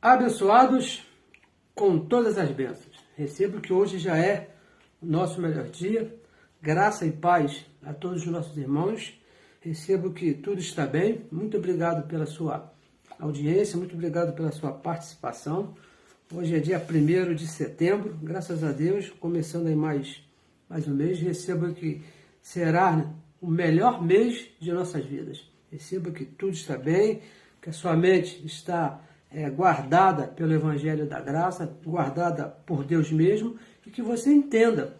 Abençoados com todas as bênçãos. Recebo que hoje já é o nosso melhor dia. Graça e paz a todos os nossos irmãos. Recebo que tudo está bem. Muito obrigado pela sua audiência, muito obrigado pela sua participação. Hoje é dia 1º de setembro, graças a Deus, começando aí mais um mês. Recebo que será o melhor mês de nossas vidas. Recebo que tudo está bem, que a sua mente está guardada pelo Evangelho da Graça, guardada por Deus mesmo, e que você entenda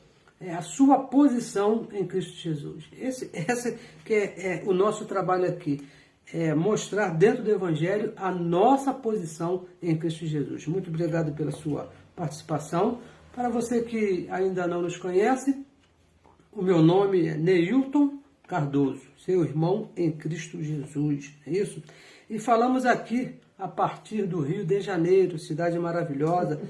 a sua posição em Cristo Jesus. Esse que é o nosso trabalho aqui, é mostrar dentro do Evangelho a nossa posição em Cristo Jesus. Muito obrigado pela sua participação. Para você que ainda não nos conhece, o meu nome é Neilton Cardoso, seu irmão em Cristo Jesus, é isso? E falamos aqui a partir do Rio de Janeiro, cidade maravilhosa,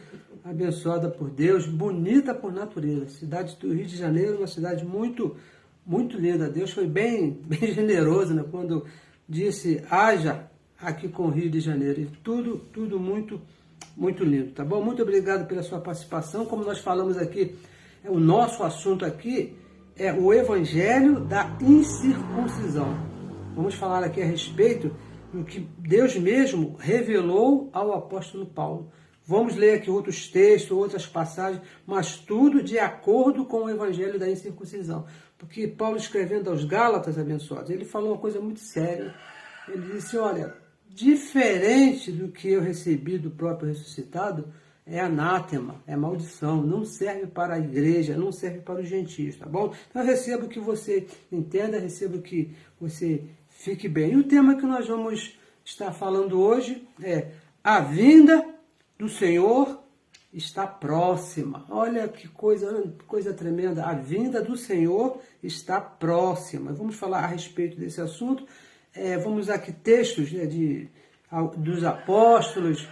abençoada por Deus, bonita por natureza. Cidade do Rio de Janeiro, uma cidade muito, muito linda. Deus foi bem generoso, né, quando disse, haja aqui com o Rio de Janeiro. E tudo muito, muito lindo, tá bom? Muito obrigado pela sua participação. Como nós falamos aqui, o nosso assunto aqui é o Evangelho da incircuncisão. Vamos falar aqui a respeito do que Deus mesmo revelou ao apóstolo Paulo. Vamos ler aqui outros textos, outras passagens, mas tudo de acordo com o Evangelho da incircuncisão. Porque Paulo, escrevendo aos Gálatas abençoados, ele falou uma coisa muito séria. Ele disse, olha, diferente do que eu recebi do próprio ressuscitado, é anátema, é maldição, não serve para a igreja, não serve para os gentios, tá bom? Então eu recebo que você entenda, recebo que você fique bem. E o tema que nós vamos estar falando hoje é a vinda do Senhor está próxima. Olha que coisa tremenda, a vinda do Senhor está próxima. Vamos falar a respeito desse assunto. Vamos aqui textos dos apóstolos,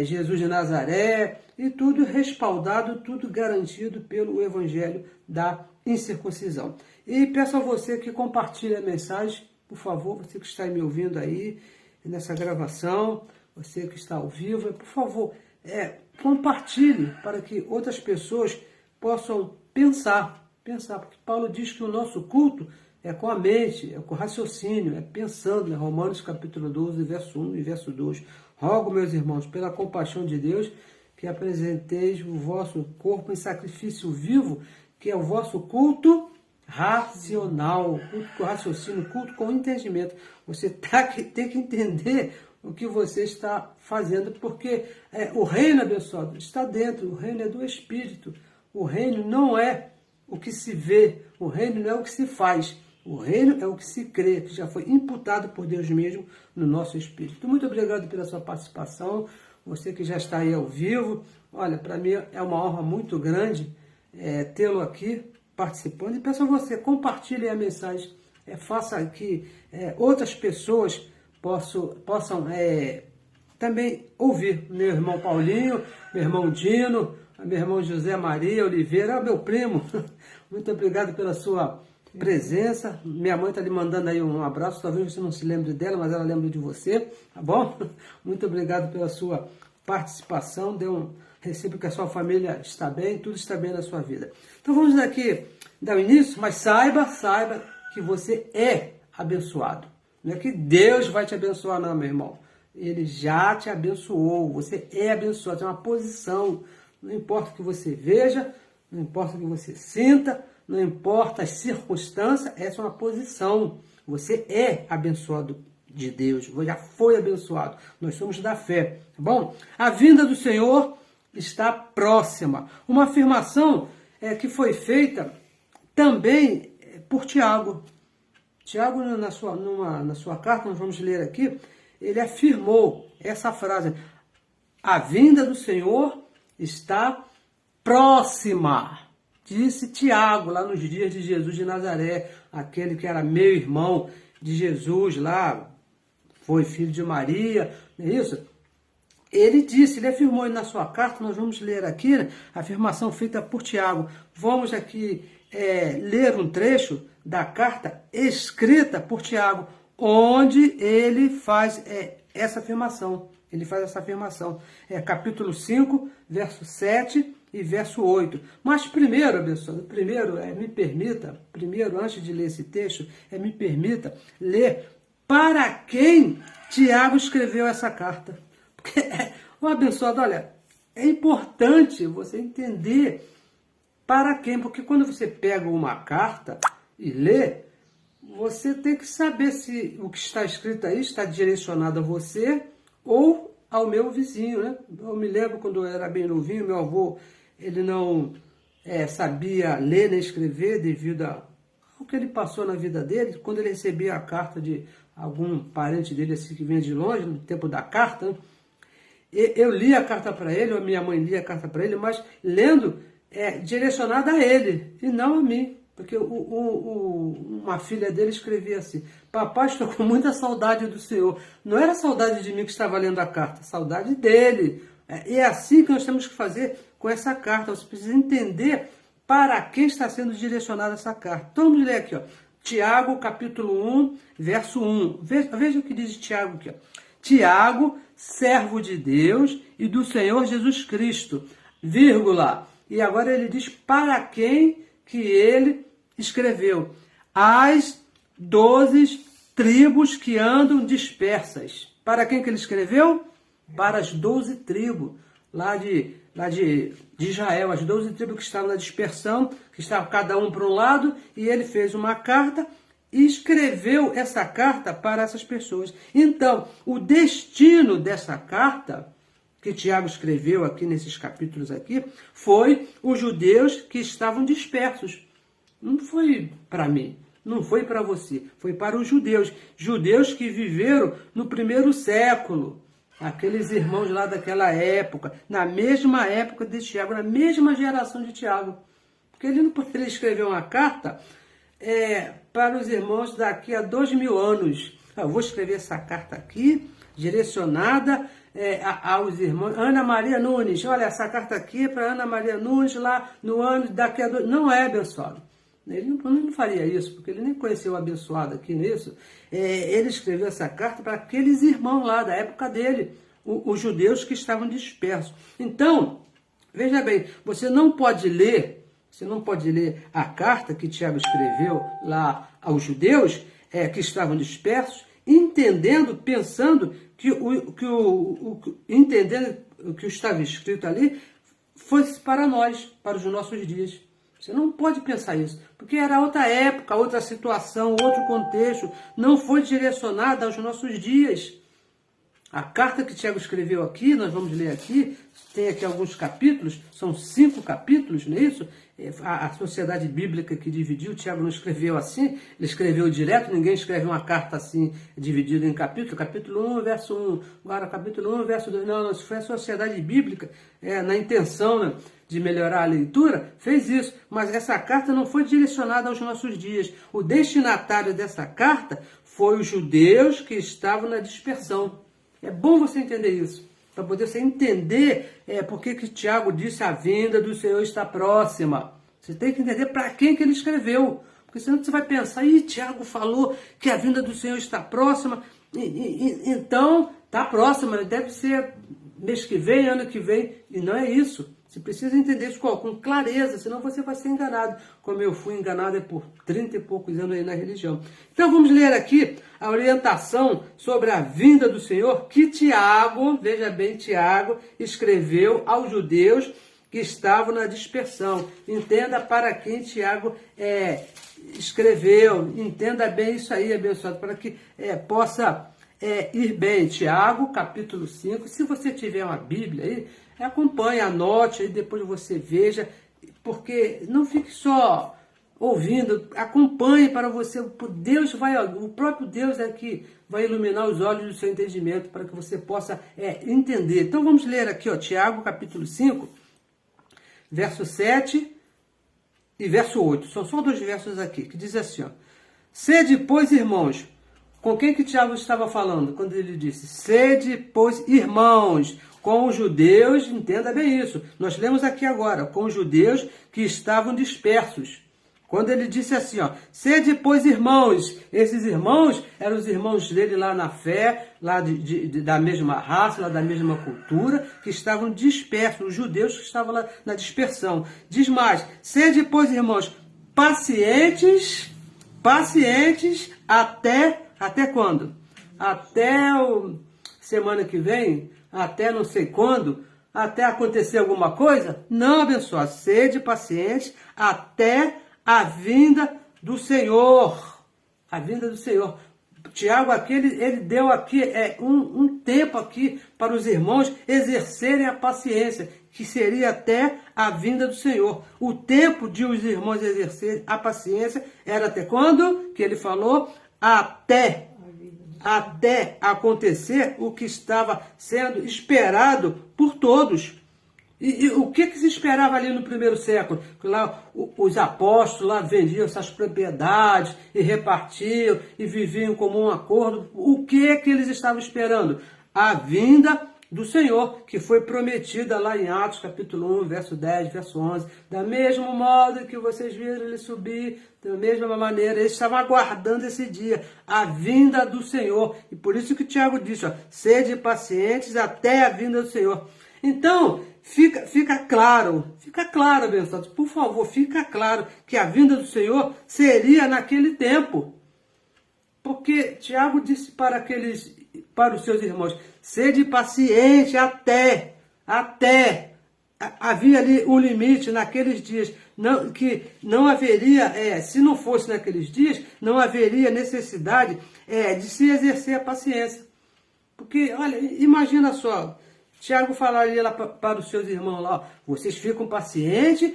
Jesus de Nazaré, e tudo respaldado, tudo garantido pelo Evangelho da incircuncisão. E peço a você que compartilhe a mensagem, por favor, você que está me ouvindo aí nessa gravação, você que está ao vivo, por favor, compartilhe para que outras pessoas possam pensar, porque Paulo diz que o nosso culto é com a mente, é com o raciocínio, é pensando, né? Romanos capítulo 12, verso 1 e verso 2. Rogo, meus irmãos, pela compaixão de Deus, que apresenteis o vosso corpo em sacrifício vivo, que é o vosso culto racional, culto com raciocínio, culto com entendimento. Você tem que entender o que você está fazendo, porque o reino, abençoado, está dentro, o reino é do Espírito. O reino não é o que se vê, o reino não é o que se faz. O reino é o que se crê, que já foi imputado por Deus mesmo no nosso espírito. Muito obrigado pela sua participação, você que já está aí ao vivo. Olha, para mim é uma honra muito grande tê-lo aqui participando. E peço a você, compartilhe a mensagem, faça que outras pessoas possam também ouvir. Meu irmão Paulinho, meu irmão Dino, meu irmão José Maria Oliveira, meu primo. Muito obrigado pela sua presença. Minha mãe está lhe mandando aí um abraço, talvez você não se lembre dela, mas ela lembra de você, tá bom? Muito obrigado pela sua participação. Recebo que a sua família está bem, tudo está bem na sua vida. Então vamos aqui dar o início, mas saiba que você é abençoado. Não é que Deus vai te abençoar, não, meu irmão. Ele já te abençoou, você é abençoado, é uma posição. Não importa o que você veja, não importa o que você sinta, não importa as circunstâncias, essa é uma posição. Você é abençoado de Deus, já foi abençoado. Nós somos da fé, tá bom? A vinda do Senhor está próxima. Uma afirmação que foi feita também por Tiago. Tiago, na sua carta, nós vamos ler aqui, ele afirmou essa frase: a vinda do Senhor está próxima. Disse Tiago, lá nos dias de Jesus de Nazaré, aquele que era meio irmão de Jesus lá, foi filho de Maria, não é isso? Ele disse, ele afirmou na sua carta, nós vamos ler aqui, né, a afirmação feita por Tiago. Vamos aqui ler um trecho da carta escrita por Tiago, onde ele faz essa afirmação. Ele faz essa afirmação. É capítulo 5, verso 7 e verso 8. Mas primeiro, abençoado, me permita, antes de ler esse texto, me permita ler para quem Tiago escreveu essa carta. Porque, abençoado, olha, é importante você entender para quem, porque quando você pega uma carta e lê, você tem que saber se o que está escrito aí está direcionado a você ou ao meu vizinho, né? Eu me lembro quando eu era bem novinho, meu avô, ele não sabia ler nem escrever devido ao que ele passou na vida dele. Quando ele recebia a carta de algum parente dele assim, que vinha de longe, no tempo da carta, né? Eu lia a carta para ele, ou a minha mãe lia a carta para ele, mas lendo direcionada a ele e não a mim. Porque uma filha dele escrevia assim: papai, estou com muita saudade do senhor. Não era saudade de mim que estava lendo a carta, saudade dele. E é assim que nós temos que fazer com essa carta. Você precisa entender para quem está sendo direcionada essa carta. Então vamos ler aqui, ó. Tiago, capítulo 1, verso 1. Veja o que diz Tiago aqui, ó. Tiago, servo de Deus e do Senhor Jesus Cristo, vírgula. E agora ele diz para quem que ele escreveu: as 12 tribos que andam dispersas. Para quem que ele escreveu? Para as 12 tribos lá de Israel, as 12 tribos que estavam na dispersão, que estavam cada um para um lado, e ele fez uma carta e escreveu essa carta para essas pessoas. Então, o destino dessa carta que Tiago escreveu aqui nesses capítulos aqui, foi os judeus que estavam dispersos. Não foi para mim, não foi para você, foi para os judeus. Judeus que viveram no primeiro século, aqueles irmãos lá daquela época, na mesma época de Tiago, na mesma geração de Tiago. Porque ele não poderia escrever uma carta para os irmãos daqui a 2000 anos. Eu vou escrever essa carta aqui, direcionada aos irmãos. Ana Maria Nunes, olha, essa carta aqui é para Ana Maria Nunes, lá no ano daqui a 2... Não é, abençoado. Ele não faria isso, porque ele nem conheceu o abençoado aqui nisso. Ele escreveu essa carta para aqueles irmãos lá da época dele, os judeus que estavam dispersos. Então, veja bem, você não pode ler a carta que Tiago escreveu lá aos judeus que estavam dispersos, pensando que entendendo o que estava escrito ali fosse para nós, para os nossos dias. Você não pode pensar isso, porque era outra época, outra situação, outro contexto, não foi direcionada aos nossos dias. A carta que Tiago escreveu aqui, nós vamos ler aqui, tem aqui alguns capítulos, são 5 capítulos, não é isso? A sociedade bíblica que dividiu, Tiago não escreveu assim, ele escreveu direto, ninguém escreve uma carta assim, dividida em capítulo 1, verso 1, agora capítulo 1, verso 2, não, isso foi a sociedade bíblica, na intenção, né, de melhorar a leitura, fez isso, mas essa carta não foi direcionada aos nossos dias. O destinatário dessa carta foi os judeus que estavam na dispersão. É bom você entender isso, para poder você entender por que Tiago disse a vinda do Senhor está próxima. Você tem que entender para quem que ele escreveu, porque senão você vai pensar: Tiago falou que a vinda do Senhor está próxima, então está próxima, deve ser mês que vem, ano que vem, e não é isso. Você precisa entender isso com clareza, senão você vai ser enganado, como eu fui enganado por 30 e poucos anos aí na religião. Então vamos ler aqui a orientação sobre a vinda do Senhor que Tiago, veja bem, Tiago escreveu aos judeus que estavam na dispersão. Entenda para quem Tiago escreveu, entenda bem isso aí, abençoado, para que possa ir bem. Tiago, capítulo 5, se você tiver uma Bíblia aí, acompanhe, anote, aí depois você veja, porque não fique só ouvindo, acompanhe para você, o próprio Deus é que vai iluminar os olhos do seu entendimento, para que você possa entender. Então vamos ler aqui, ó, Tiago, capítulo 5, verso 7 e verso 8, são só 2 versos aqui, que diz assim, ó: sede, pois, irmãos. Com quem que Tiago estava falando quando ele disse: sede, pois, irmãos, com os judeus? Entenda bem isso. Nós lemos aqui agora, com os judeus que estavam dispersos. Quando ele disse assim, ó: sede, pois, irmãos. Esses irmãos eram os irmãos dele lá na fé, da mesma raça, lá da mesma cultura, que estavam dispersos, os judeus que estavam lá na dispersão. Diz mais, sede, pois, irmãos, pacientes até quando? Até semana que vem? Até não sei quando? Até acontecer alguma coisa? Não, abençoado, sede pacientes até a vinda do Senhor. A vinda do Senhor. Tiago aqui, ele deu aqui um tempo aqui para os irmãos exercerem a paciência, que seria até a vinda do Senhor. O tempo de os irmãos exercerem a paciência era até quando? Que ele falou? Até acontecer o que estava sendo esperado por todos. E o que se esperava ali no primeiro século? Lá os apóstolos lá vendiam essas propriedades e repartiam e viviam em comum acordo. O que eles estavam esperando? A vinda do Senhor, que foi prometida lá em Atos capítulo 1, verso 10, verso 11. Da mesmo modo que vocês viram ele subir, da mesma maneira, eles estavam aguardando esse dia, a vinda do Senhor. E por isso que Tiago disse, sede pacientes até a vinda do Senhor. Então, fica claro, abençoados, por favor, fica claro que a vinda do Senhor seria naquele tempo. Porque Tiago disse para os seus irmãos, sede paciente até. Havia ali um limite naqueles dias, que não haveria, se não fosse naqueles dias, não haveria necessidade de se exercer a paciência. Porque, olha, imagina só, Tiago falaria lá para os seus irmãos lá, vocês ficam pacientes,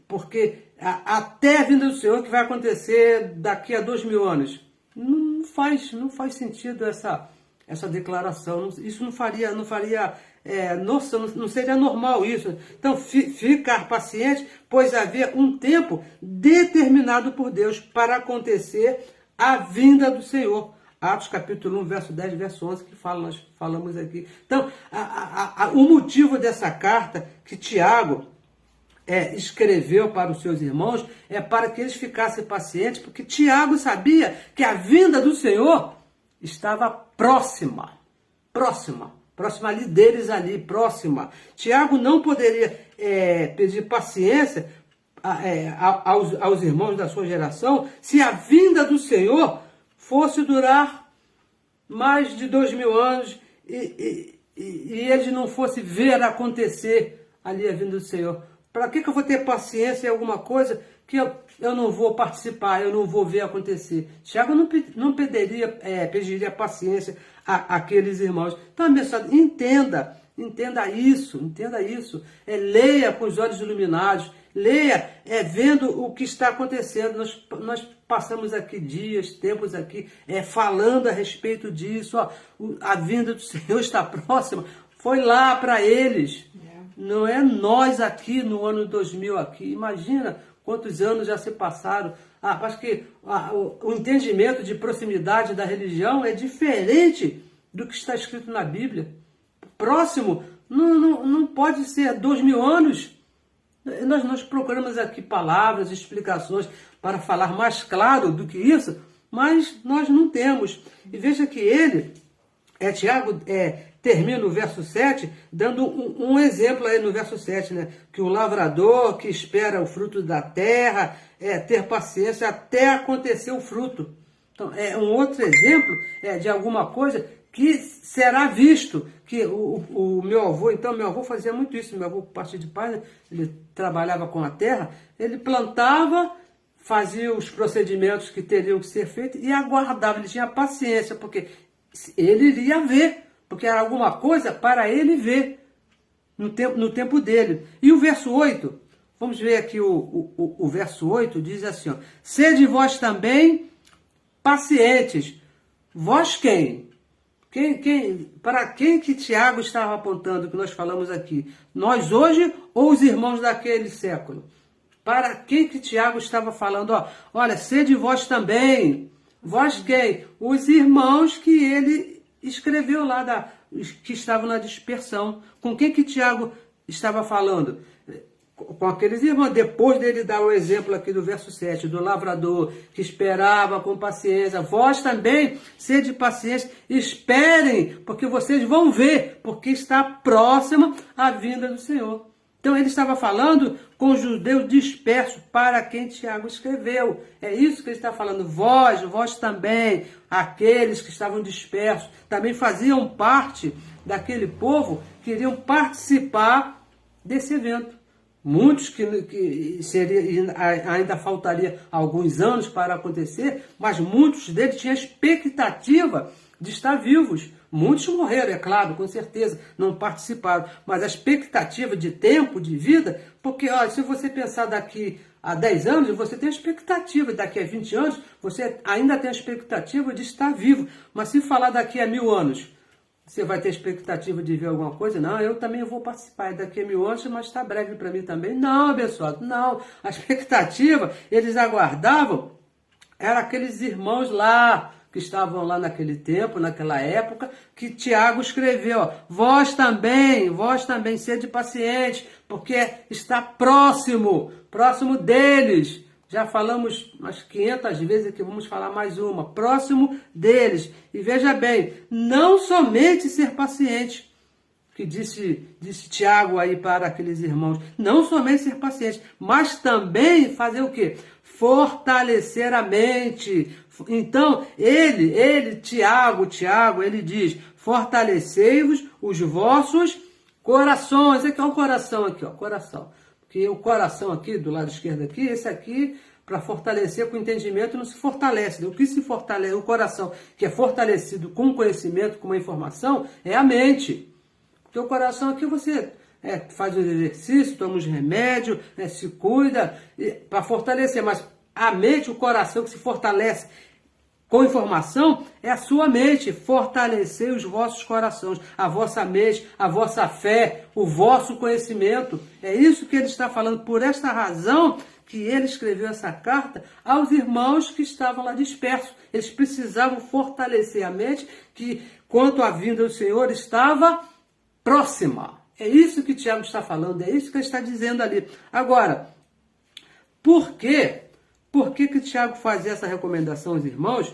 porque até a vinda do Senhor, que vai acontecer daqui a 2000 anos. Não faz sentido essa declaração. Isso não seria normal isso. Então, ficar paciente, pois havia um tempo determinado por Deus para acontecer a vinda do Senhor. Atos capítulo 1, verso 10, verso 11, que nós falamos aqui. Então, o motivo dessa carta que Tiago escreveu para os seus irmãos é para que eles ficassem pacientes, porque Tiago sabia que a vinda do Senhor estava próxima ali deles, próxima. Tiago não poderia pedir paciência aos irmãos da sua geração se a vinda do Senhor fosse durar mais de 2000 anos e eles não fossem ver acontecer ali a vinda do Senhor. Para que eu vou ter paciência em alguma coisa que eu não vou participar, eu não vou ver acontecer? Tiago não pediria paciência àqueles irmãos. Então, abençoado, entenda isso. Leia com os olhos iluminados, leia vendo o que está acontecendo. Nós passamos aqui tempos aqui, falando a respeito disso. A vinda do Senhor está próxima. Foi lá para eles. Não é nós aqui no ano 2000 aqui. Imagina quantos anos já se passaram. Acho que o entendimento de proximidade da religião é diferente do que está escrito na Bíblia. Próximo não pode ser 2000 anos. Nós procuramos aqui palavras, explicações para falar mais claro do que isso, mas nós não temos. E veja que Tiago termina o verso 7, dando um exemplo aí no verso 7, né? Que o lavrador que espera o fruto da terra, ter paciência até acontecer o fruto. Então, um outro exemplo de alguma coisa que será visto. Que o meu avô fazia muito isso, meu avô, por parte de pai, né? Ele trabalhava com a terra, ele plantava, fazia os procedimentos que teriam que ser feitos e aguardava, ele tinha paciência, porque ele iria ver, porque era alguma coisa para ele ver no tempo dele. E o verso 8, vamos ver aqui o verso 8, diz assim, sede vós também pacientes. Vós quem? Para quem que Tiago estava apontando, que nós falamos aqui? Nós hoje ou os irmãos daquele século? Para quem que Tiago estava falando? Olha, sede vós também. Vós quem? Os irmãos que ele escreveu lá, que estavam na dispersão. Com quem que Tiago estava falando? com aqueles irmãos, depois dele dar o exemplo aqui do verso 7, do lavrador que esperava com paciência, vós também sede pacientes, esperem, porque vocês vão ver, porque está próxima a vinda do Senhor. Então ele estava falando com os judeus dispersos, para quem Tiago escreveu. É isso que ele está falando. Vós também, aqueles que estavam dispersos, também faziam parte daquele povo, queriam participar desse evento. Muitos que ainda faltaria alguns anos para acontecer, mas muitos deles tinham expectativa de estar vivos. Muitos morreram, é claro, com certeza, não participaram. Mas a expectativa de tempo, de vida, porque olha, se você pensar daqui a 10 anos, você tem a expectativa, daqui a 20 anos, você ainda tem a expectativa de estar vivo. Mas se falar daqui a 1000 anos, você vai ter expectativa de ver alguma coisa? Não, eu também vou participar daqui a 1000 anos, mas está breve para mim também. Não, abençoado, não. A expectativa, eles aguardavam, eram aqueles irmãos lá, que estavam lá naquele tempo, naquela época, que Tiago escreveu, ó, vós também sede pacientes, porque está próximo deles. Já falamos umas 500 vezes aqui, vamos falar mais uma, próximo deles. E veja bem, não somente ser paciente, que disse Tiago aí para aqueles irmãos, não somente ser paciente, mas também fazer o quê? Fortalecer a mente. Então, Tiago, ele diz, fortalecei-vos os vossos corações. Esse aqui é um coração aqui, ó, coração. Porque o coração aqui, do lado esquerdo aqui, esse aqui, para fortalecer com o entendimento, não se fortalece. O que se fortalece, o coração que é fortalecido com o conhecimento, com a informação, é a mente. Porque o coração aqui você faz os exercícios, toma os remédios, se cuida para fortalecer. Mas a mente, o coração que se fortalece com informação, é a sua mente. Fortalecer os vossos corações, a vossa mente, a vossa fé, o vosso conhecimento. É isso que ele está falando. Por esta razão que ele escreveu essa carta aos irmãos que estavam lá dispersos. Eles precisavam fortalecer a mente, que quanto à vinda do Senhor estava próxima. É isso que Tiago está falando, é isso que ele está dizendo ali. Agora, por quê? Por que Tiago faz essa recomendação aos irmãos?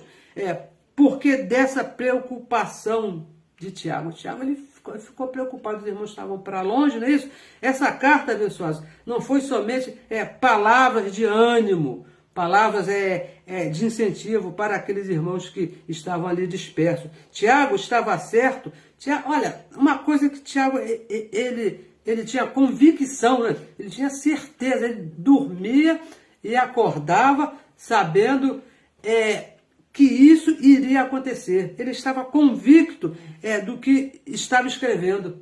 Porque dessa preocupação de Tiago. Tiago ele ficou preocupado, os irmãos estavam para longe, não é isso? Essa carta, abençoados, não foi somente palavras de ânimo, palavras de incentivo para aqueles irmãos que estavam ali dispersos. Tiago estava certo. Olha, uma coisa que Tiago, ele tinha convicção, né? Ele tinha certeza, ele dormia e acordava sabendo que isso iria acontecer. Ele estava convicto do que estava escrevendo.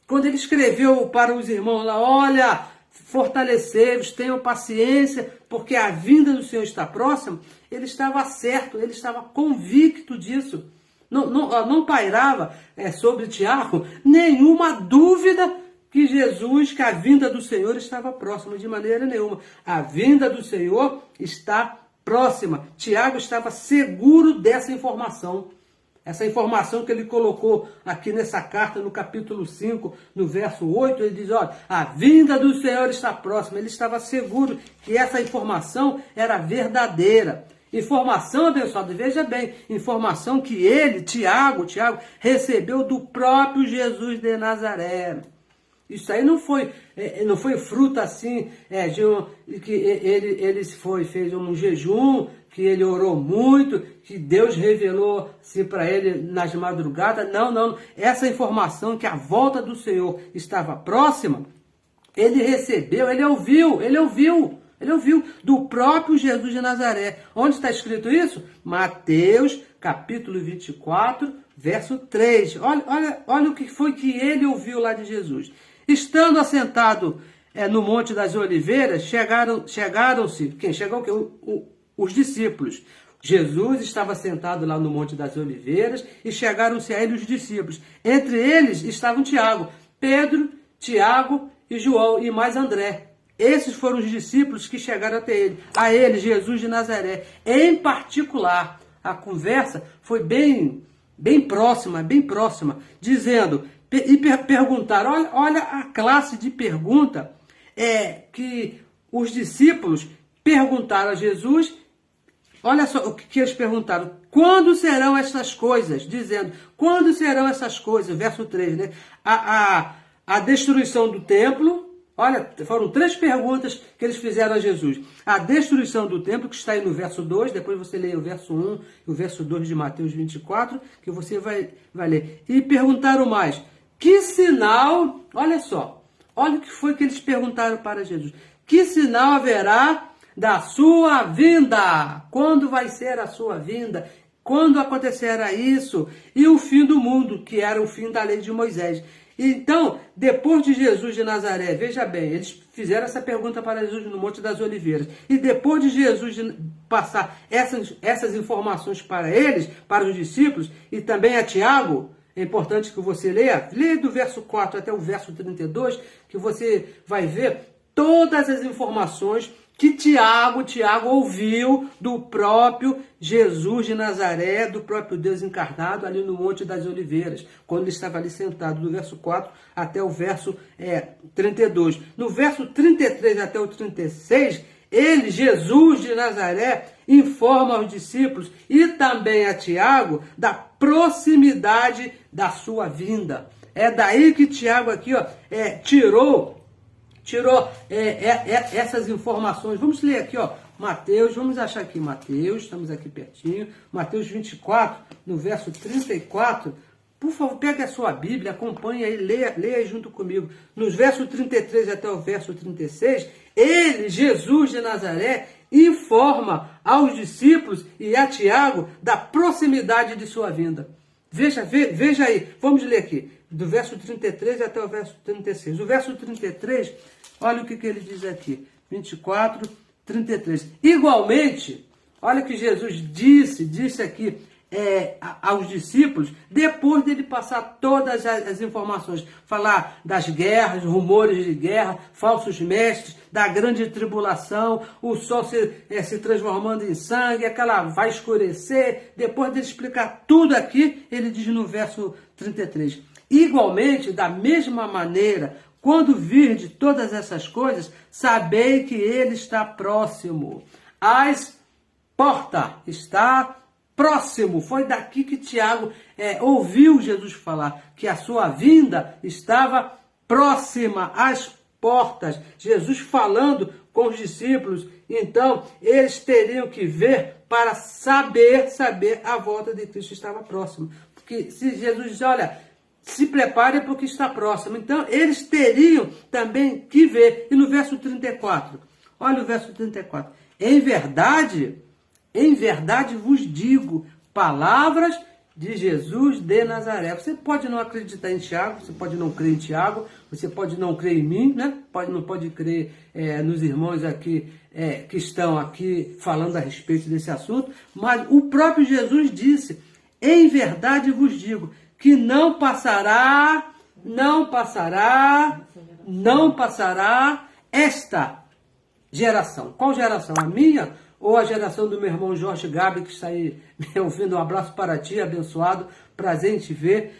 Quando ele escreveu para os irmãos lá, olha, fortalecei-vos, tenham paciência, porque a vinda do Senhor está próxima, ele estava certo, ele estava convicto disso. Não pairava sobre Tiago nenhuma dúvida que a vinda do Senhor estava próxima, de maneira nenhuma. A vinda do Senhor está próxima. Tiago estava seguro dessa informação. Essa informação que ele colocou aqui nessa carta, no capítulo 5, no verso 8, ele diz, olha, a vinda do Senhor está próxima. Ele estava seguro que essa informação era verdadeira. Informação, abençoado, veja bem, informação que Tiago, recebeu do próprio Jesus de Nazaré. Isso aí não foi fruto assim, que ele fez um jejum, que ele orou muito, que Deus revelou-se para ele nas madrugadas. Não. Essa informação que a volta do Senhor estava próxima, ele recebeu, ele ouviu do próprio Jesus de Nazaré. Onde está escrito isso? Mateus, capítulo 24, verso 3. Olha o que foi que ele ouviu lá de Jesus. Estando assentado no Monte das Oliveiras, chegaram-se, quem chegou? Os discípulos. Jesus estava sentado lá no Monte das Oliveiras e chegaram-se a ele os discípulos. Entre eles estavam Pedro, Tiago e João e mais André. Esses foram os discípulos que chegaram até ele. A ele, Jesus de Nazaré. Em particular, a conversa foi bem próxima, dizendo, e perguntaram, olha a classe de pergunta que os discípulos perguntaram a Jesus, olha só o que eles perguntaram: quando serão essas coisas? Dizendo, quando serão essas coisas? Verso 3, né? A destruição do templo. Olha, foram 3 perguntas que eles fizeram a Jesus. A destruição do templo, que está aí no verso 2, depois você lê o verso 1 e o verso 2 de Mateus 24, que você vai ler. E perguntaram mais, que sinal, olha só, olha o que foi que eles perguntaram para Jesus. Que sinal haverá da sua vinda? Quando vai ser a sua vinda? Quando acontecerá isso? E o fim do mundo, que era o fim da lei de Moisés. Então, depois de Jesus de Nazaré, veja bem, eles fizeram essa pergunta para Jesus no Monte das Oliveiras. E depois de Jesus passar essas informações para eles, para os discípulos, e também a Tiago, é importante que você leia do verso 4 até o verso 32, que você vai ver todas as informações que Tiago ouviu do próprio Jesus de Nazaré, do próprio Deus encarnado, ali no Monte das Oliveiras, quando ele estava ali sentado, do verso 4 até o verso 32. No verso 33 até o 36, ele, Jesus de Nazaré, informa aos discípulos e também a Tiago da proximidade da sua vinda. É daí que Tiago aqui tirou essas informações. Vamos ler aqui, Mateus, vamos achar aqui Mateus, estamos aqui pertinho, Mateus 24, no verso 34, por favor, pega a sua Bíblia, acompanhe aí, leia junto comigo. Nos versos 33 até o verso 36, ele, Jesus de Nazaré, informa aos discípulos e a Tiago da proximidade de sua vinda. Veja aí, vamos ler aqui, do verso 33 até o verso 36. O verso 33, olha o que ele diz aqui, 24, 33. Igualmente, olha o que Jesus disse aqui aos discípulos, depois dele passar todas as informações, falar das guerras, rumores de guerra, falsos mestres, da grande tribulação, o sol se transformando em sangue, aquela vai escurecer. Depois dele explicar tudo aqui, ele diz no verso 33, igualmente, da mesma maneira, quando virde todas essas coisas, sabei que ele está próximo. As portas está próximo. Foi daqui que Tiago ouviu Jesus falar, que a sua vinda estava próxima, às portas. Jesus falando com os discípulos. Então, eles teriam que ver para saber a volta de Cristo estava próxima. Porque se Jesus diz, olha, se prepare porque está próximo. Então, eles teriam também que ver. E no verso 34, olha o verso 34. Em verdade vos digo, palavras de Jesus de Nazaré. Você pode não acreditar em Tiago, você pode não crer em Tiago, você pode não crer em mim, né? Não pode crer nos irmãos aqui que estão aqui falando a respeito desse assunto, mas o próprio Jesus disse, em verdade vos digo, que não passará esta geração. Qual geração? A minha ou a geração do meu irmão Jorge Gabi, que está aí me ouvindo? Um abraço para ti, abençoado, prazer em te ver.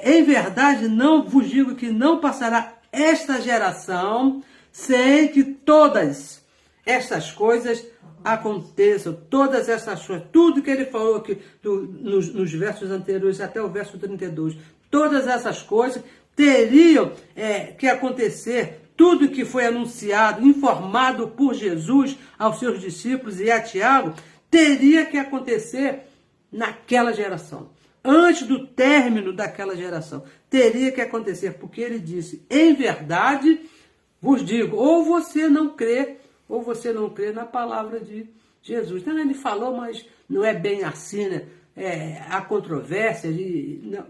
Em verdade, não vos digo que não passará esta geração sem que todas essas coisas aconteçam, todas essas coisas, tudo que ele falou aqui nos versos anteriores até o verso 32, todas essas coisas teriam que acontecer, tudo que foi anunciado, informado por Jesus aos seus discípulos e a Tiago, teria que acontecer naquela geração, antes do término daquela geração, teria que acontecer, porque ele disse, em verdade vos digo, ou você não crê na palavra de Jesus. Então ele falou, mas não é bem assim, né? Há controvérsia. Não.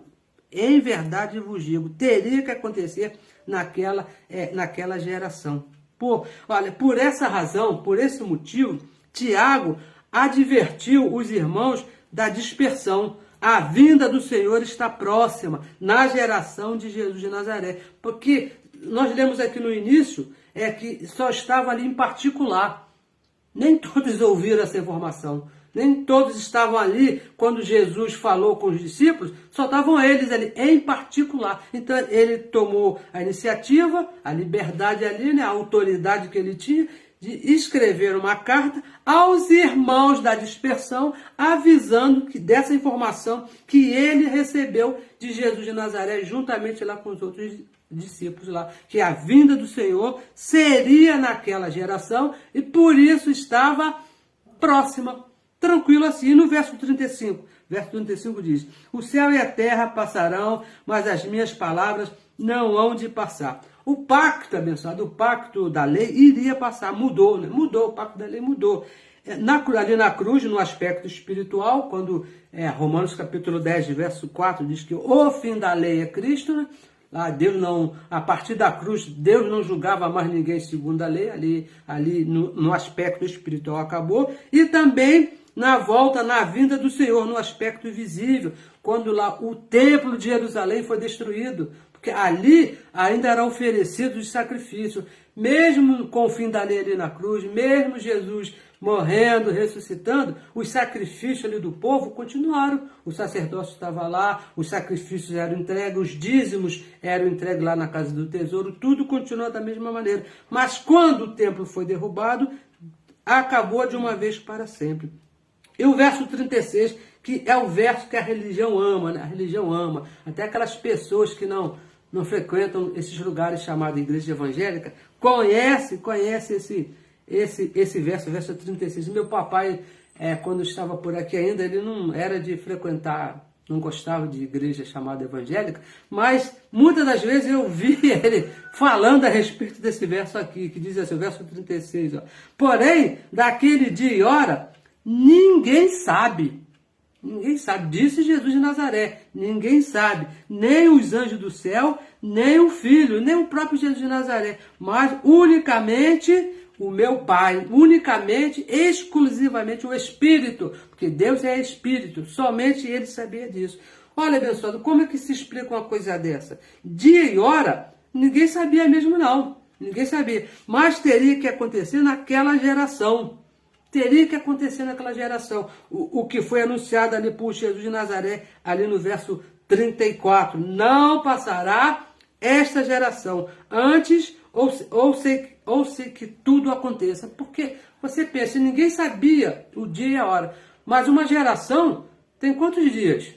Em verdade vos digo, teria que acontecer naquela geração. Olha, por essa razão, por esse motivo, Tiago advertiu os irmãos da dispersão. A vinda do Senhor está próxima na geração de Jesus de Nazaré. Porque nós lemos aqui no início que só estava ali em particular. Nem todos ouviram essa informação. Nem todos estavam ali quando Jesus falou com os discípulos, só estavam eles ali em particular. Então ele tomou a iniciativa, a liberdade ali, né, a autoridade que ele tinha, de escrever uma carta aos irmãos da dispersão, avisando que dessa informação que ele recebeu de Jesus de Nazaré, juntamente lá com os outros discípulos lá, que a vinda do Senhor seria naquela geração e por isso estava próxima, tranquilo assim. E no verso 35 diz: o céu e a terra passarão, mas as minhas palavras não hão de passar. O pacto, abençoado, o pacto da lei iria passar, mudou, né? Mudou, o pacto da lei mudou. Ali na cruz, no aspecto espiritual, quando Romanos capítulo 10, verso 4, diz que o fim da lei é Cristo, né? Lá Deus não, a partir da cruz, Deus não julgava mais ninguém segundo a lei, ali no aspecto espiritual acabou, e também na volta, na vinda do Senhor, no aspecto visível, quando lá o templo de Jerusalém foi destruído, porque ali ainda era oferecido os sacrifícios, mesmo com o fim da lei ali na cruz, mesmo Jesus morrendo, ressuscitando, os sacrifícios ali do povo continuaram. O sacerdócio estava lá, os sacrifícios eram entregues, os dízimos eram entregues lá na casa do tesouro, tudo continuou da mesma maneira. Mas quando o templo foi derrubado, acabou de uma vez para sempre. E o verso 36, que é o verso que a religião ama, né? A religião ama. Até aquelas pessoas que não frequentam esses lugares chamados igreja evangélica, conhece esse verso 36. Meu papai, quando estava por aqui ainda, ele não era de frequentar, não gostava de igreja chamada evangélica, mas muitas das vezes eu via ele falando a respeito desse verso aqui, que diz assim, o verso 36, ó. Porém, daquele dia e hora, ninguém sabe, disse Jesus de Nazaré, ninguém sabe, nem os anjos do céu, nem o Filho, nem o próprio Jesus de Nazaré, mas unicamente o meu Pai, unicamente, exclusivamente o Espírito, porque Deus é Espírito, somente Ele sabia disso. Olha, abençoado, como é que se explica uma coisa dessa? Dia e hora, ninguém sabia mesmo não, ninguém sabia, mas teria que acontecer naquela geração. Teria que acontecer naquela geração. O que foi anunciado ali por Jesus de Nazaré, ali no verso 34. Não passará esta geração antes, ou sei que tudo aconteça. Porque você pensa, ninguém sabia o dia e a hora. Mas uma geração tem quantos dias?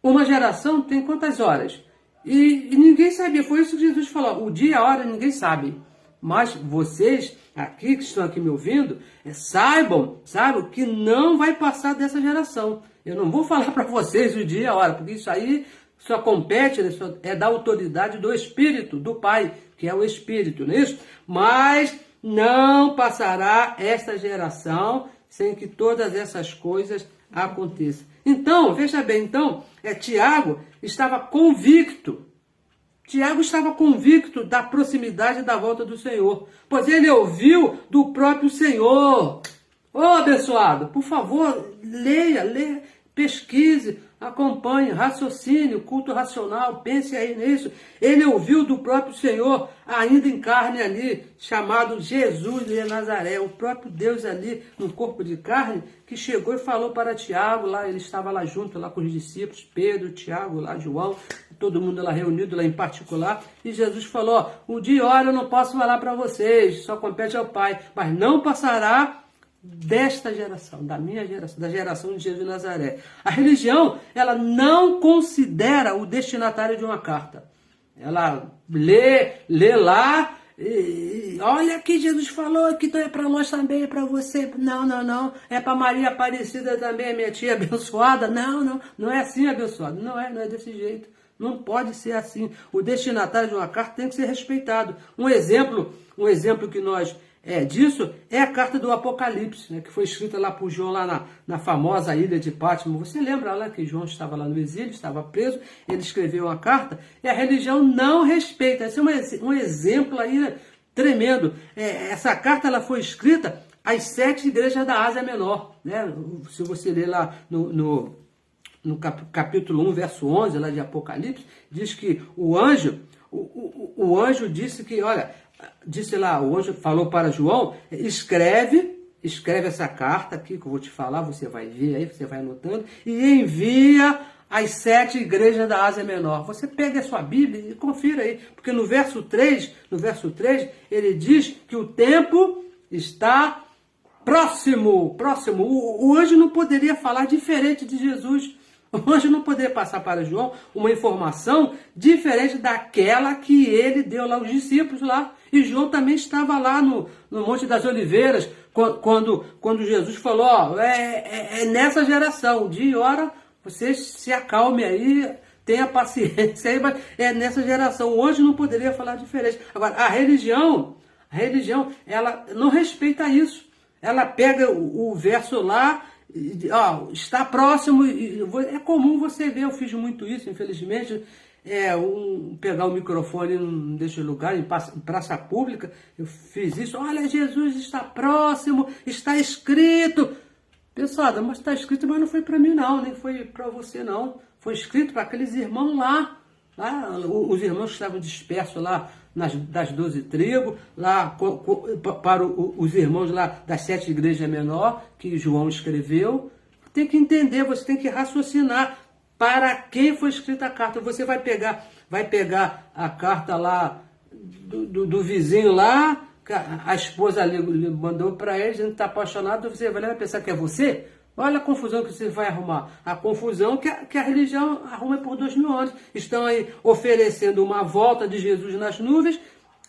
Uma geração tem quantas horas? E ninguém sabia. Foi isso que Jesus falou. O dia e a hora ninguém sabe. Mas vocês aqui que estão aqui me ouvindo, saibam que não vai passar dessa geração. Eu não vou falar para vocês o dia e a hora, porque isso aí só compete, é da autoridade do Espírito, do Pai, que é o Espírito, não é isso? Mas não passará esta geração sem que todas essas coisas aconteçam. Então, veja bem, Tiago estava convicto. Tiago estava convicto da proximidade da volta do Senhor, pois ele ouviu do próprio Senhor. Abençoado, por favor, leia, pesquise, acompanhe, raciocínio, culto racional, pense aí nisso. Ele ouviu do próprio Senhor, ainda em carne ali, chamado Jesus de Nazaré, o próprio Deus ali, no corpo de carne, que chegou e falou para Tiago, lá ele estava lá junto, lá com os discípulos, Pedro, Tiago, lá João, todo mundo lá reunido, lá em particular, e Jesus falou, o dia e hora eu não posso falar para vocês, só compete ao Pai, mas não passará desta geração, da minha geração, da geração de Jesus de Nazaré. A religião, ela não considera o destinatário de uma carta. Ela lê lá, e olha que Jesus falou que então é para nós também, é para você. Não, é para Maria Aparecida também, minha tia abençoada. Não é assim, abençoado. Não é desse jeito. Não pode ser assim. O destinatário de uma carta tem que ser respeitado. Um exemplo que nós disso é a carta do Apocalipse, né, que foi escrita lá por João, lá na famosa ilha de Patmos. Você lembra lá que João estava lá no exílio, estava preso, ele escreveu uma carta, e a religião não respeita. Esse é um exemplo aí tremendo. Essa carta ela foi escrita às 7 igrejas da Ásia Menor. Né? Se você ler lá no capítulo 1, verso 11, lá de Apocalipse, diz que o anjo disse que, olha, disse lá, o anjo falou para João, escreve escreve essa carta aqui que eu vou te falar, você vai ver aí, você vai anotando, e envia às 7 igrejas da Ásia Menor. Você pega a sua Bíblia e confira aí, porque no verso 3, ele diz que o tempo está próximo. O anjo não poderia falar diferente de Jesus. O anjo não poderia passar para João uma informação diferente daquela que ele deu lá aos discípulos lá. E João também estava lá no Monte das Oliveiras, quando Jesus falou, ó, é nessa geração, dia e hora, você se acalme aí, tenha paciência aí, mas é nessa geração. O anjo não poderia falar diferente. Agora, a religião, ela não respeita isso. Ela pega o verso lá, está próximo, é comum você ver, eu fiz muito isso, infelizmente, pegar o microfone não deixa lugar, em praça pública, eu fiz isso, olha, Jesus está próximo, está escrito. Pessoal, mas está escrito, mas não foi para mim não, nem foi para você não, foi escrito para aqueles irmãos lá, os irmãos que estavam dispersos lá, das 12 tribos, lá para os irmãos lá das 7 igrejas menor, que João escreveu. Tem que entender, você tem que raciocinar para quem foi escrita a carta. Você vai pegar a carta lá do vizinho lá, a esposa ali mandou para ele, dizendo que está apaixonado, você vai pensar que é você? Olha a confusão que você vai arrumar. A confusão que a religião arruma por 2000 anos. Estão aí oferecendo uma volta de Jesus nas nuvens,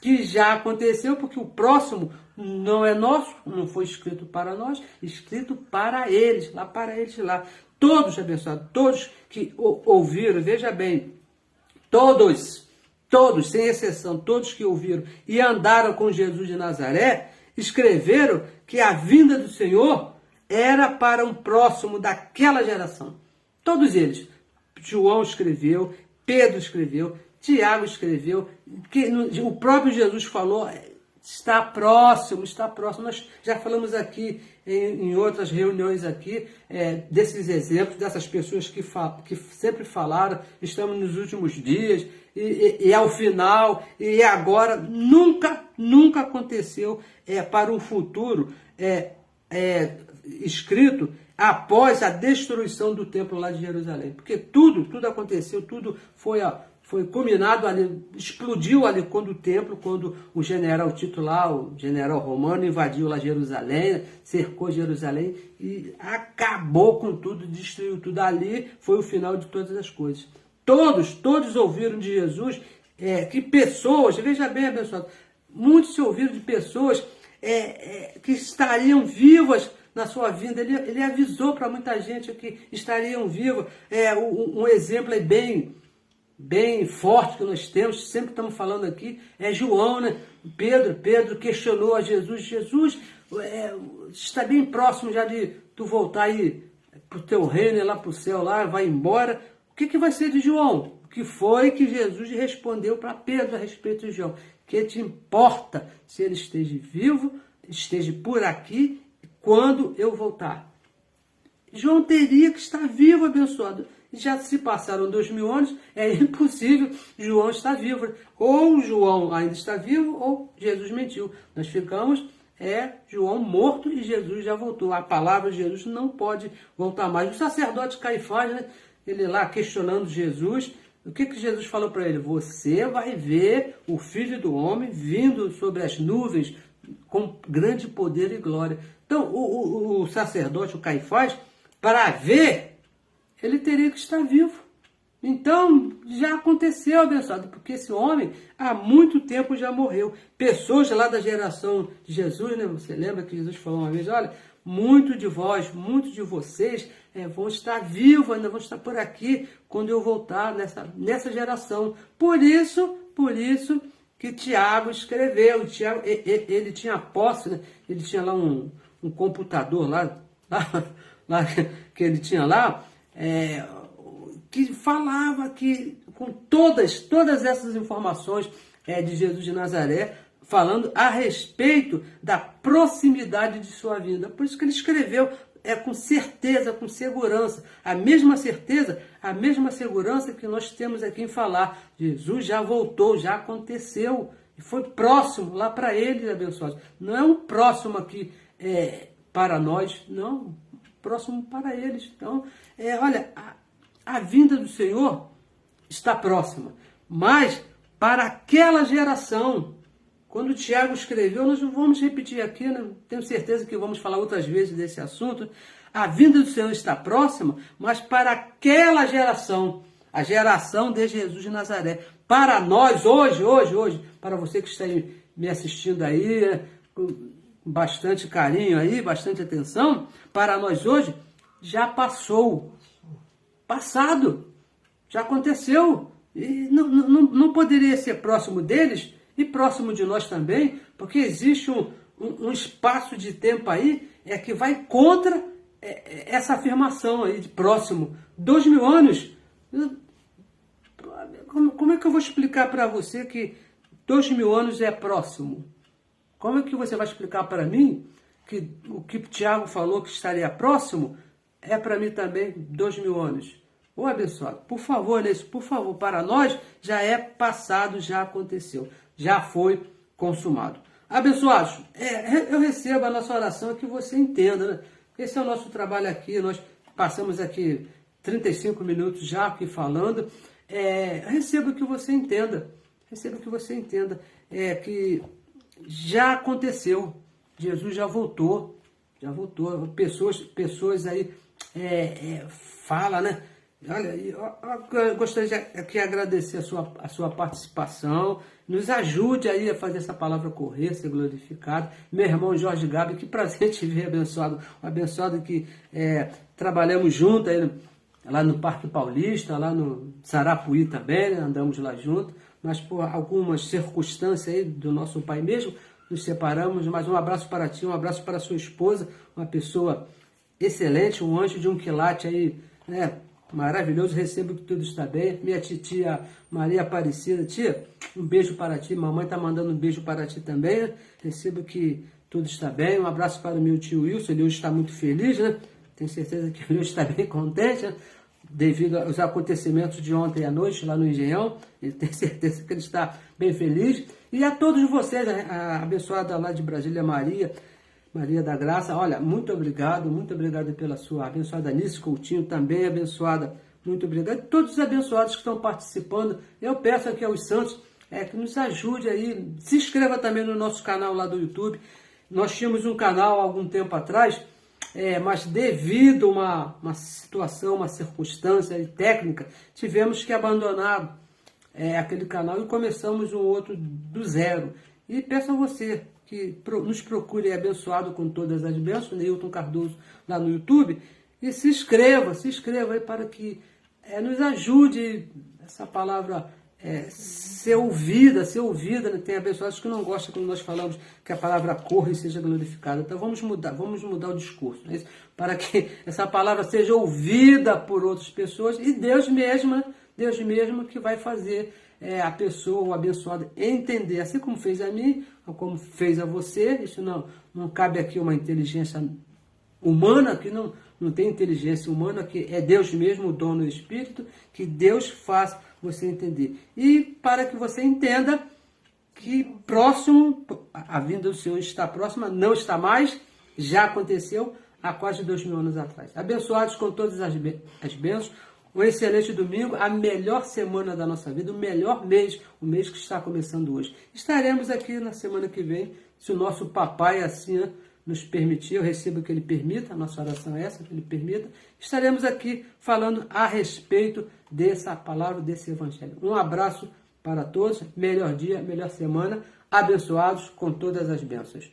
que já aconteceu, porque o próximo não é nosso, não foi escrito para nós, escrito para eles lá. Todos abençoados, todos que ouviram, veja bem, todos, sem exceção, todos que ouviram e andaram com Jesus de Nazaré, escreveram que a vinda do Senhor era para um próximo daquela geração. Todos eles. João escreveu, Pedro escreveu, Tiago escreveu, que o próprio Jesus falou, está próximo. Nós já falamos aqui em outras reuniões aqui, desses exemplos, dessas pessoas que sempre falaram, estamos nos últimos dias, e ao final, e agora, nunca aconteceu para um futuro escrito após a destruição do templo lá de Jerusalém. Porque tudo aconteceu, tudo foi culminado ali, explodiu ali quando o general Tito lá, o general romano, invadiu lá Jerusalém, cercou Jerusalém e acabou com tudo, destruiu tudo. Ali foi o final de todas as coisas. Todos ouviram de Jesus, que pessoas, veja bem, abençoado, muitos se ouviram de pessoas que estariam vivas na sua vinda. Ele avisou para muita gente que estariam vivos. Um exemplo bem forte que nós temos, sempre estamos falando aqui, é João, né? Pedro questionou a Jesus, está bem próximo já de tu voltar aí para o teu reino, lá para o céu, lá, vai embora. O que vai ser de João? O que foi que Jesus respondeu para Pedro a respeito de João? Que te importa se ele esteja vivo, esteja por aqui, quando eu voltar? João teria que estar vivo, abençoado. Já se passaram 2000 anos, é impossível João estar vivo. Ou João ainda está vivo, ou Jesus mentiu. Nós ficamos, João morto e Jesus já voltou. A palavra de Jesus não pode voltar mais. O sacerdote Caifás, né, ele lá questionando Jesus, o que Jesus falou para ele? Você vai ver o Filho do Homem vindo sobre as nuvens com grande poder e glória. Então, o sacerdote, o Caifás, para ver, ele teria que estar vivo. Então, já aconteceu, abençoado, porque esse homem há muito tempo já morreu. Pessoas lá da geração de Jesus, né? Você lembra que Jesus falou uma vez, olha, muitos de vocês vão estar vivos, ainda vão estar por aqui quando eu voltar nessa geração. Por isso que Tiago escreveu. Tiago, ele tinha posse, né? Ele tinha lá um computador lá que ele tinha lá, que falava que com todas essas informações de Jesus de Nazaré, falando a respeito da proximidade de sua vinda. Por isso que ele escreveu com certeza, com segurança, a mesma segurança que nós temos aqui em falar. Jesus já voltou, já aconteceu, e foi próximo lá para eles, abençoados. Não é um próximo aqui para nós, não, próximo para eles. Então, olha, a vinda do Senhor está próxima, mas para aquela geração. Quando o Tiago escreveu, nós vamos repetir aqui, né? Tenho certeza que vamos falar outras vezes desse assunto. A vinda do Senhor está próxima, mas para aquela geração, a geração de Jesus de Nazaré. Para nós, hoje, para você que está me assistindo aí, com bastante carinho aí, bastante atenção, para nós hoje, já passou. Passado. Já aconteceu. E não poderia ser próximo deles e próximo de nós também, porque existe um espaço de tempo aí que vai contra essa afirmação aí de próximo. 2000 anos. Como é que eu vou explicar para você que 2000 anos é próximo? Como é que você vai explicar para mim que o que o Tiago falou que estaria próximo é para mim também 2000 anos? Ô abençoado, por favor, para nós já é passado, já aconteceu, já foi consumado. Abençoados, eu recebo a nossa oração que você entenda, né? Esse é o nosso trabalho aqui, nós passamos aqui 35 minutos já aqui falando. Recebo que você entenda, que já aconteceu, Jesus já voltou, pessoas aí falam, né? Olha, eu gostaria de agradecer a sua participação, nos ajude aí a fazer essa palavra correr, ser glorificado. Meu irmão Jorge Gabi, que prazer te ver, abençoado, um abençoado que trabalhamos juntos aí lá no Parque Paulista, lá no Sarapuí também, né? Andamos lá juntos, mas por algumas circunstâncias aí do nosso pai mesmo, nos separamos, mas um abraço para ti, um abraço para sua esposa, uma pessoa excelente, um anjo de um quilate aí, né? Maravilhoso, recebo que tudo está bem. Minha titia Maria Aparecida, tia, um beijo para ti, mamãe está mandando um beijo para ti também, né? Recebo que tudo está bem, um abraço para o meu tio Wilson, ele hoje está muito feliz, né? Tenho certeza que ele hoje está bem contente, né? Devido aos acontecimentos de ontem à noite lá no Engenhão, ele tem certeza que ele está bem feliz. E a todos vocês, a abençoada lá de Brasília, Maria da Graça, olha, muito obrigado pela sua abençoada Anice Coutinho, também abençoada, muito obrigado. E todos os abençoados que estão participando, eu peço aqui aos santos que nos ajude aí, se inscreva também no nosso canal lá do YouTube. Nós tínhamos um canal há algum tempo atrás, mas devido a uma situação, uma circunstância técnica, tivemos que abandonar aquele canal e começamos um outro do zero. E peço a você que nos procure abençoado com todas as bênçãos, Neilton Cardoso lá no YouTube, e se inscreva aí para que nos ajude essa palavra ser ouvida, né? Tem abençoados que não gostam quando nós falamos que a palavra corra e seja glorificada. Então vamos mudar o discurso, né? Para que essa palavra seja ouvida por outras pessoas e Deus mesmo que vai fazer a pessoa, o abençoado, entender, assim como fez a mim, ou como fez a você. Isso não cabe aqui uma inteligência humana, que não tem inteligência humana, que é Deus mesmo, o dono do Espírito, que Deus faz você entender. E para que você entenda que próximo, a vinda do Senhor está próxima, não está mais, já aconteceu há quase 2000 anos atrás. Abençoados com todas as bênçãos, um excelente domingo, a melhor semana da nossa vida, o melhor mês, o mês que está começando hoje. Estaremos aqui na semana que vem, se o nosso papai assim nos permitir, eu recebo que ele permita, a nossa oração é essa, que ele permita, estaremos aqui falando a respeito dessa palavra, desse evangelho. Um abraço para todos, melhor dia, melhor semana, abençoados com todas as bênçãos.